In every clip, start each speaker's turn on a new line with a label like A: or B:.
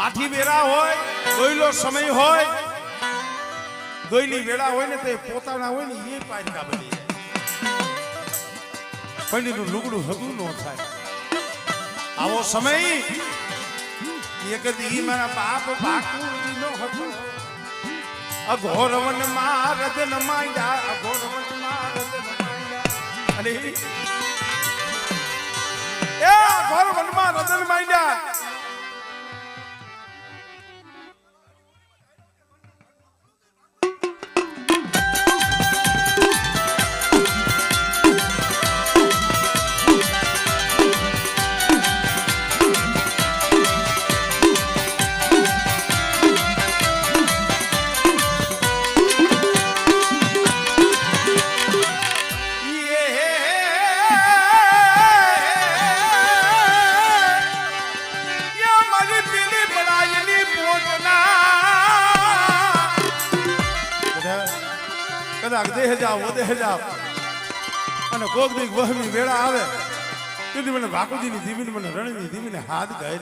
A: માઠી વેરા હોય દોયલો સમય હોય દોયલી વેળા હોય ને તે પોતાના હોય ને એ પારકા બની પંડીનું લુગડું હગું ન થાય આવો સમય એક દી મારા બાપ બાકુજી નો હતો અઘોરવન માં રદન માંડ્યા અઘોરવન માં રદન માંડ્યા અને એ અઘોરવન માં રદન માંડ્યા દેહ જાવ અને કોક દી વહમી વેળા આવે તેથી મને બાપુજીની ધીમીને મને રણની ધીમીને હાથ ગાય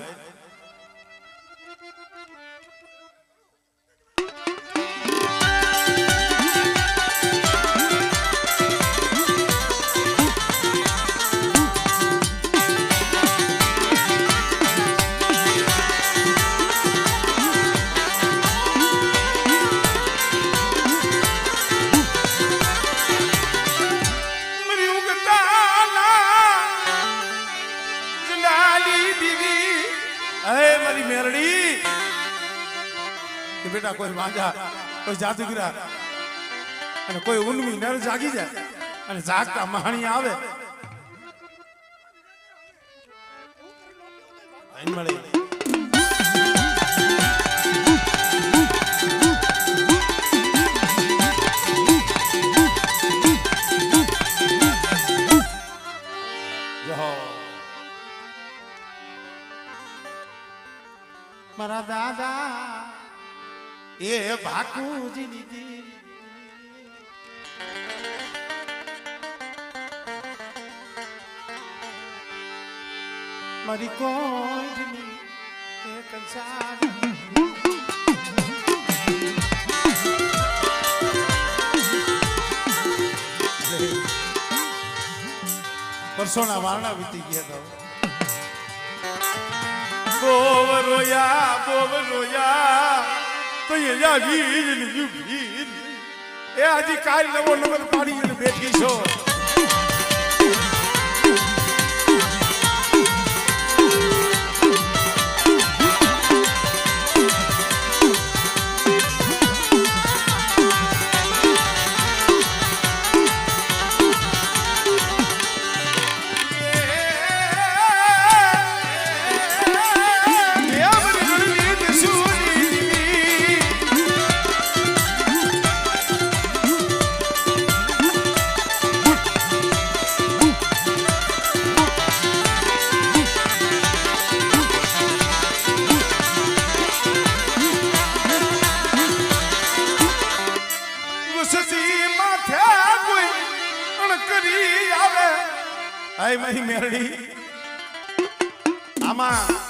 A: બેટા કોઈ માંજા કોઈ જાદુગરા અને કોઈ ઉન્મી નર જાગી જાય અને જાગતા મહાણી આવે મળે મારા દાદા એ બાકુજી ની મારી કોઈ પરસોના વારણા વીતી ગયા હતા બોવ રોયા તો એ હજી કાલ નવો નંબર પાડી બેઠી છો મારી મેરડી આમાં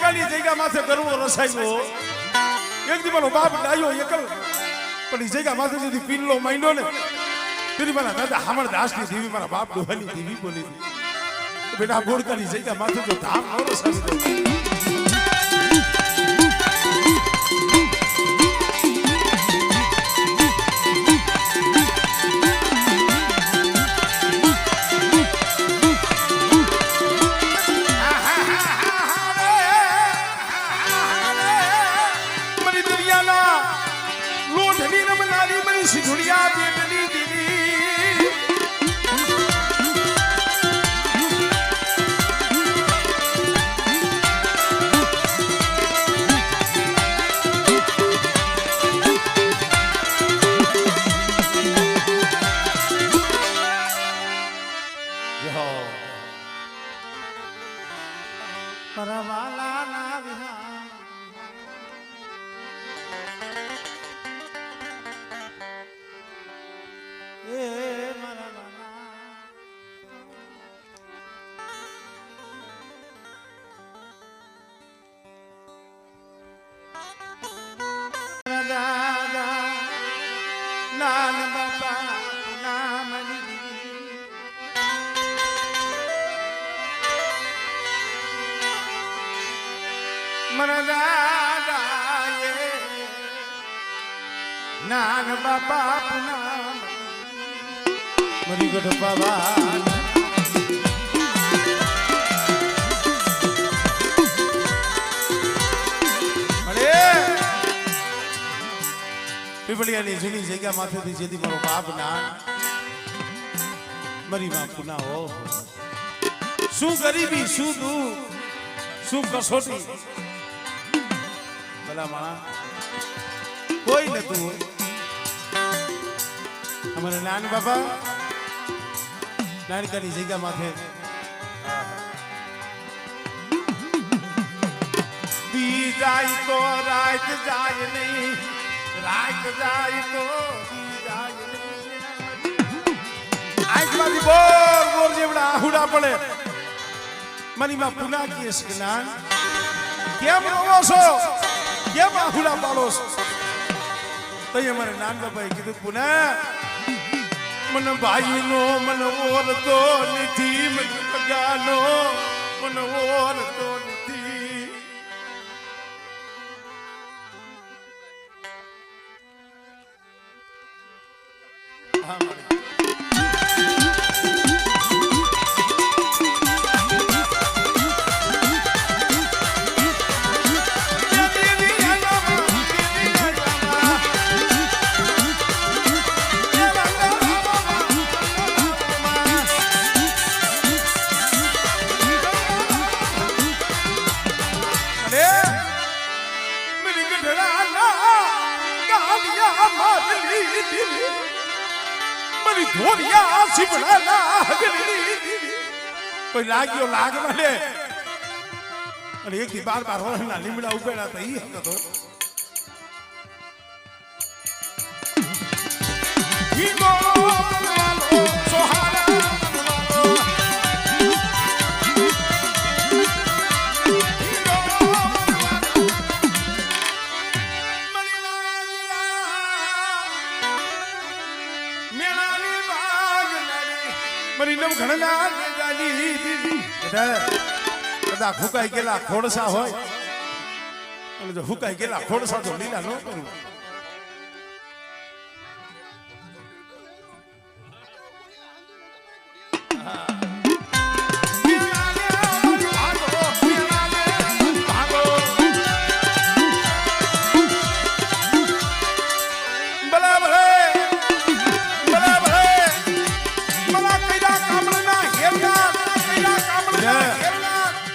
A: દ્વારકાની જગ્યા માથે ગરવો રસાયો એક દી મારો બાપ ડાયો એકલ પણ એ જગ્યા માથે સુધી પીનલો માંડ્યો ને તેની મારા દાદા હામર દાસની દેવી મારા બાપ ડોહાની દેવી બોલી બેટા બોરકાની જગ્યા માથે જો ધામ ન રસાવી સિંધુડિયા બેટની દીદી પરવાલા ના વિહાર નાન બાપા નામની મન દાદાએ નાન બાપા મરી ગઢ બાબા પીપળિયાની જૂની જગ્યા માથેથી જેથી મારો બાપ ના મરી માં પુના હો શું ગરીબી શું દુઃખ શું કસોટી ભલા માણા કોઈ નતું હોય અમારા નાન બાપા નાનકાની જગ્યા માથે દી જાય તો રાત જાય નહીં રાત જાય તો આંખમાંથી બોર બોર જેવડા આહુડા પડે મનીમાં પુના કે સ્નાન કેમ રોવો છો કેમ આહુડા પાડો છો તો અમારે નાન બાપાએ કીધું પુના મન ભાઈનો મન ઓરતો નથી મન પગાનો મન ઓરતો નથી હા મારી કોઈ લાગ્યો લાગ મને અને એક થી 12 વર્ષના લીમડા ઉભેલા હતા ઈ હતો હીગો વાલો સોહારા મરી નમ ઘણના ગાલી કદા ફૂકાઈ ગયેલા ખોડસા હોય અને જો ફૂકાઈ ગયેલા ખોડસા તો લીલા ન કરું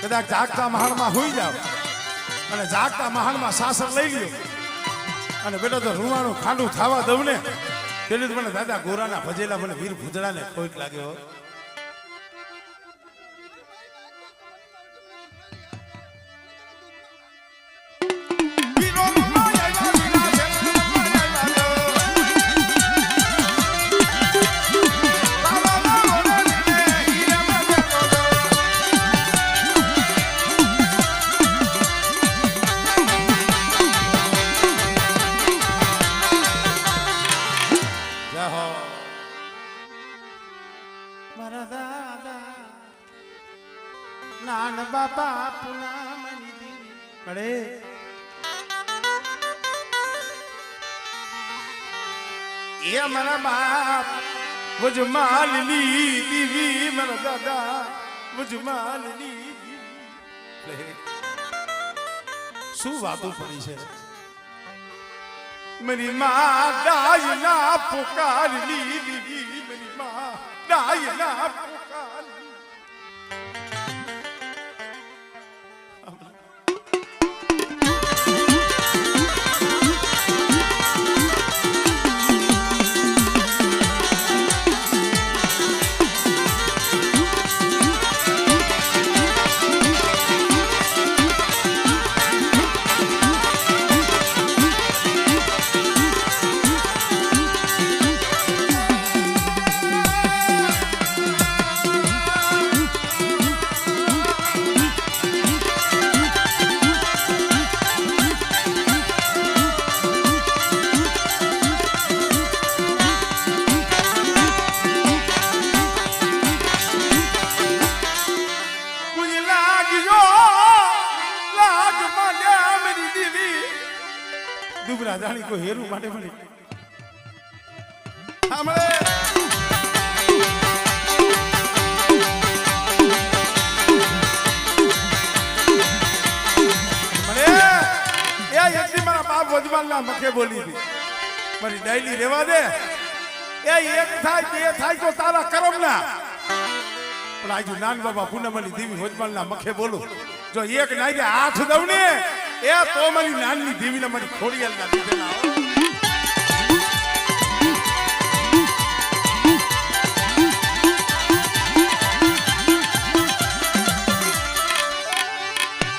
A: કદાચ જાગતા મહાણમાં હોઈ જાવ અને જાગતા મહાણમાં સાસર લઈ લ્યો અને બેટા તો રૂવાણું ખાંડું થવા દઉં ને એટલે મને દાદા ગોરાના ભજેલા મને વીર ભૂજડાને ખોટ લાગ્યો બાપા પુના મની મળે એ મારા બાપ વજમાલની દીવી મારા દાદા વજમાલની શું વાતો પડી છે मेरी माँ डायना पुकारली दीदी मेरी माँ डायना पुकारली દુબરા જાણી કોઈ હેરું માટે મળી સાંભળે મને એ એકદી મારા બાપ વજમાલના મખે બોલી હતી મારી ડાયલી રેવા દે એ એક થાય બે થાય તો તારા કરમના પણ આજુ નાન બાબા પૂનમની દેવી વજમાલના મખે બોલું જો એક નાઈ હાથ દઉં ને એ તો મારી નાનની દેવીને મારી ખોડિયાલના દીધેલા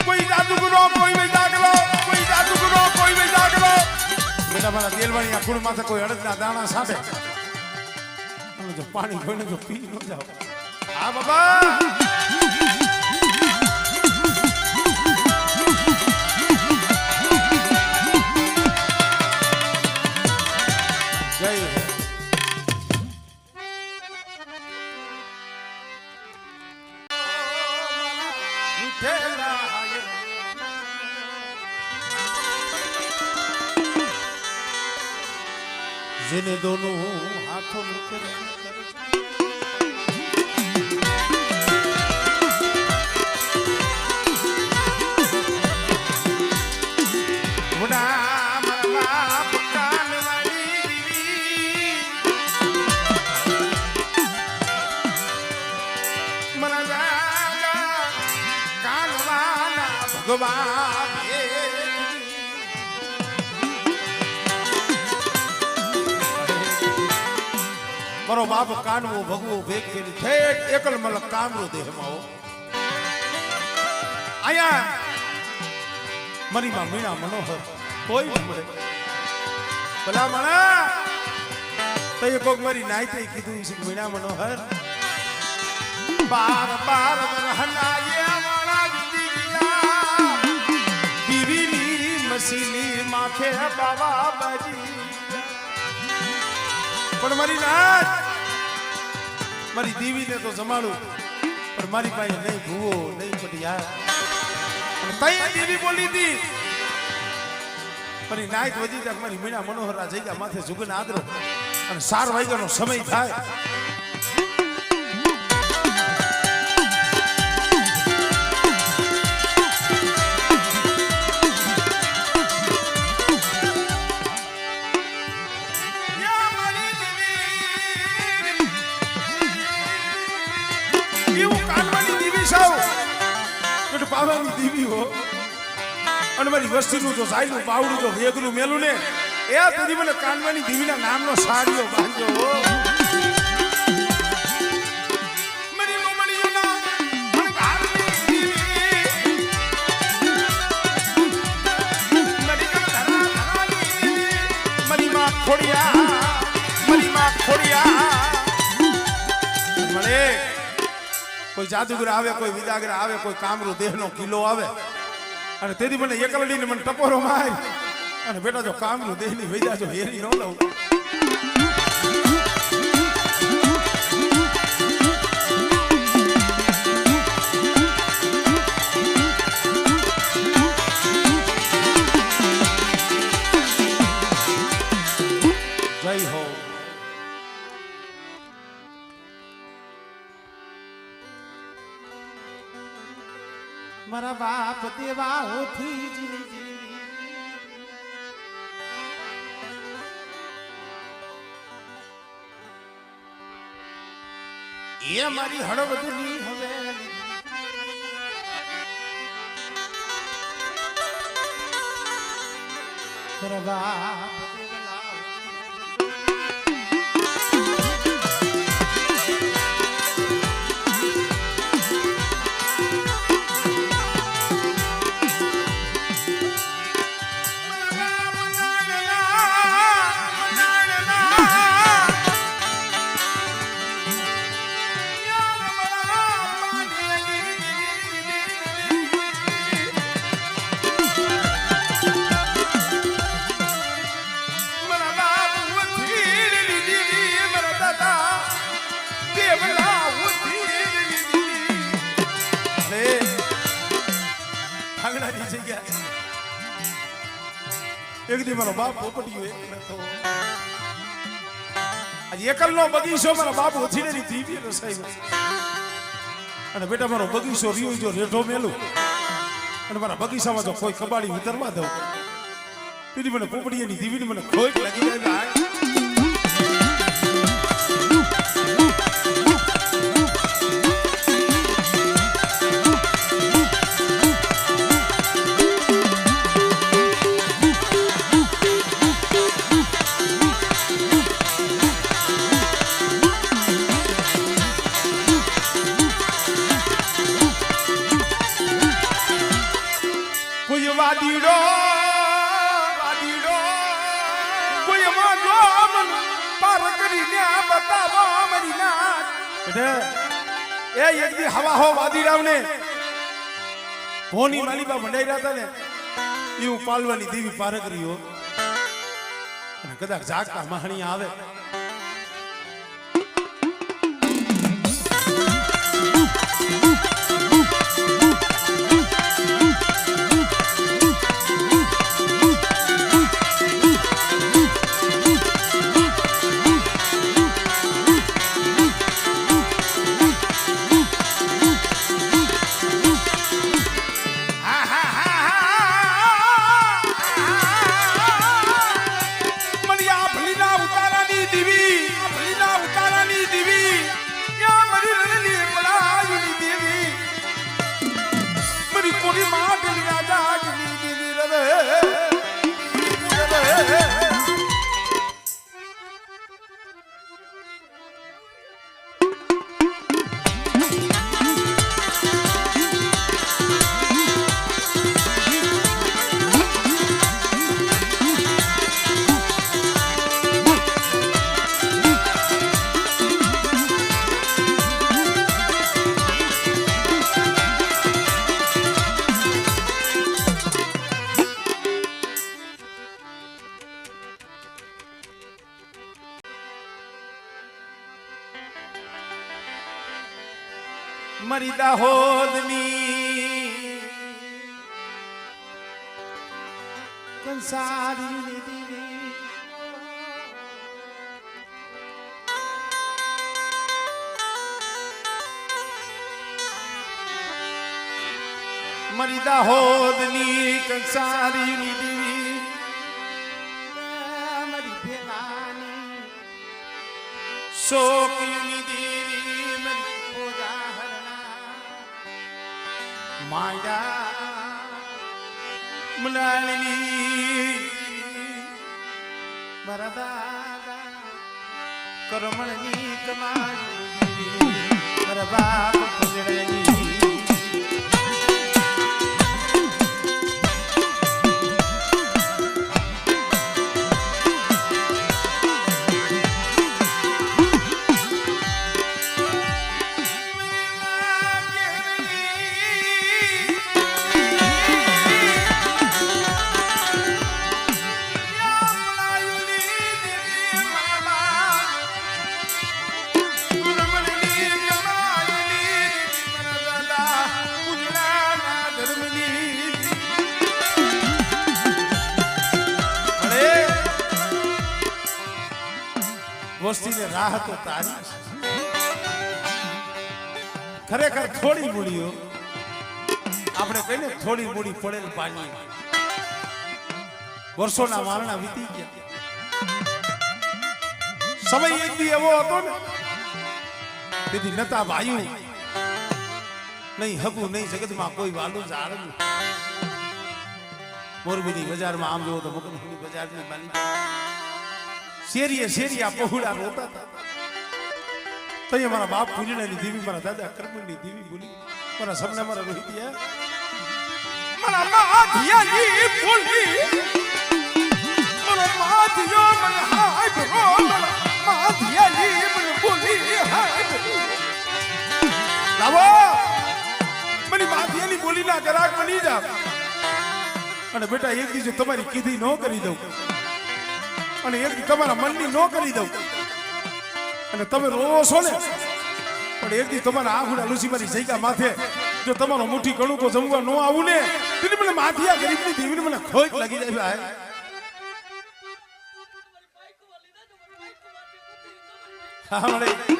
A: કોઈ જાદુગરો કોઈ વૈદાગરો કોઈ જાદુગરો કોઈ વૈદાગરો બેટા મારા દેલવાણી આ કુળ માથે કોઈ અડદના દાણા સાબે અને જો પાણી કોઈને જો પી ન જાવ આ બાબા जिन दोनों हाथों में ભગવાન મારો બાપ કાનવો ભગવો ભેગ કરી ઠેઠ એકલ મલક કામરો દેહમાં આયા મારી માં મીણા મનોહર કોઈ ન મળે ભલા મણા તો એ કોક મારી નાઈતે કીધું છે મીણા મનોહર બાર બાર રહનાયે વાળા દીયા દીવીની મસીની માથે બાવા બાજી પણ મારી નાચ મારી દીવીને તો જમાડું પણ મારી પાસે નહીં ભૂવો નહીં પટિયાર તઈ દીવી બોલી હતી મારી નાચ વધી તક મારી મીણા મનોહરા જગ્યા માથે જુગન આદરો અને 4 વાગ્યાનો સમય થાય પાવાની દીવી હો અને મારી વસ્તીનું જો સાયલું પાવડું જો વેગલું મેલું ને એ તેથી મને કાનવાની દીવીના નામનો સાડીઓ બાંધ્યો હો મારી મમણીઓના અણગારની દીવી મારી ધરા ધરાની દીવી મારી માં ખોડિયા મળે કોઈ જાદુગર આવે કોઈ વિદાગર આવે કોઈ કામરૂ દેહનો કિલ્લો આવે અને તેથી મને એકલડીને મને ટપોરો માર અને બેટા જો કામરૂ દેહની વૈદા જો હેરી ન લઉં મારા બાપ દેવા હોથી એ મારી હળવદની હવેલી મારા બાપ એક દી મારો બાપ પોપટીયો એકલનો બગીચો મારા બાપ ઓછીને દીવી રસાઈ અને બેટા મારો બગીચો રીયો જો રેઠો મેલું અને મારા બગીચામાં જો કોઈ કબાડી ઉતરવા દઉં તેની મને પોપટીયાની દીવીની મને ખોટ લાગી જાય વાદીડો વાદીડો કોઈ માજો મન પાર કરીને બતાવો મારી નાત એટલે એ એક દી હવા હો વાદીડાવને ભોની માલીબા મંડાઈ રહ્યા હતા ને એ હું પાલવાની દેવી પાર કર્યો અને કદાચ જાગતા મહાણી આવે મરી દાહોદની કંસારી દેવી મરી દાહોદની કંસારી દેવી મરી ભેલાની શોકની દેવી મરી માયા મનાલી મારા દાદા કરમણની કમાણી મારા બાપ પગડની વસ્તીને રાહ તો તારી ખરેખર થોડી મૂડીઓ આપણે કહીને થોડી મૂડી પડેલ પાણી વર્ષોના વારણા વીતી ગયા સમય એક દી એવો હતો ને તેથી નતા ભાઈ નહીં હકું નહીં જગતમાં કોઈ વાલું જાણવું મોરબીની બજારમાં આમ જોવો તો મુકની બજારની માલિક શેરીએ શેરીયા પહોળા રોતા હતા તો એ મારા બાપ પૂજણાની દેવી મારા દાદા કર્મની દેવી બોલી મારા સપના મારા રોહિતિયા મારા માધિયાની બોલી મારા માધિયો મને હાય બરો મારા માધિયાની મને બોલી હાય લાવો મને માધિયાની બોલીના ગરાક બની જા અને બેટા એક દી જો તમારી કીધી ન કરી દઉં અને એક દી તમારા મનની ન કરી દઉં અને તમે રોવો છો ને પણ એક દી તમારા આંખના લુસી મારી જગ્યા માથે જો તમારો મુઠ્ઠી કણું કો જમવા ન આવું ને તેને મને માથિયા ગરીબની દેવીને મને ખોટ લાગી જાય હા મળે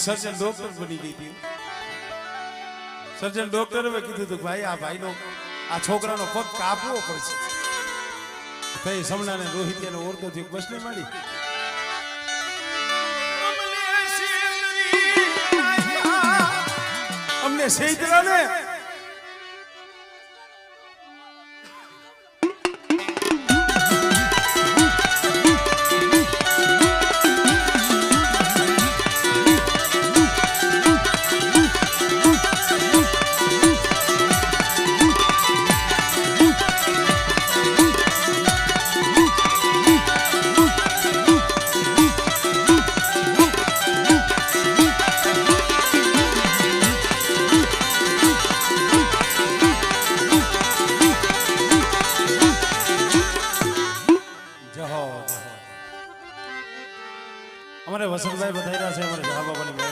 A: સર્જન ડોક્ટર બની ગઈ હતી સર્જન ડોક્ટરે કીધું હતું ભાઈ આ ભાઈનો આ છોકરાનો પગ કાપવો પડશે થઈ સમણાને રોહિતિયાને ઓરતો થયો બસને માડી અમને સૈતરાને અમારે વસંતભાઈ બધાઈ રહ્યા છે અમારે જહા બાબાની